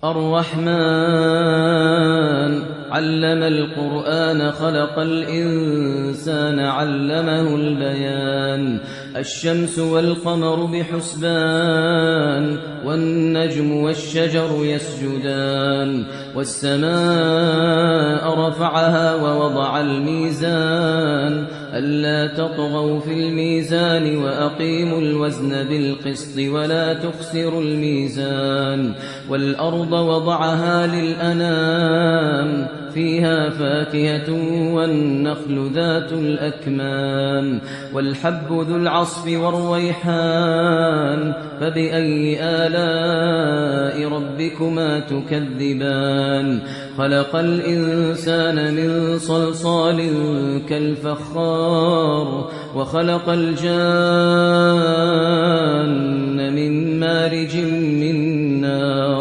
الرحمن علم القرآن خلق الإنسان علمه البيان الشمس والقمر بحسبان والنجم والشجر يسجدان والسماء رفعها ووضع الميزان ألا تطغوا في الميزان وأقيموا الوزن بالقسط ولا تخسروا الميزان والأرض وضعها للأنام فيها فاكهة والنخل ذات الأكمام والحب ذو العصف والريحان فبأي آلاء ربكما تكذبان خلق الإنسان من صلصال كالفخار وخلق الجان من مارج من نار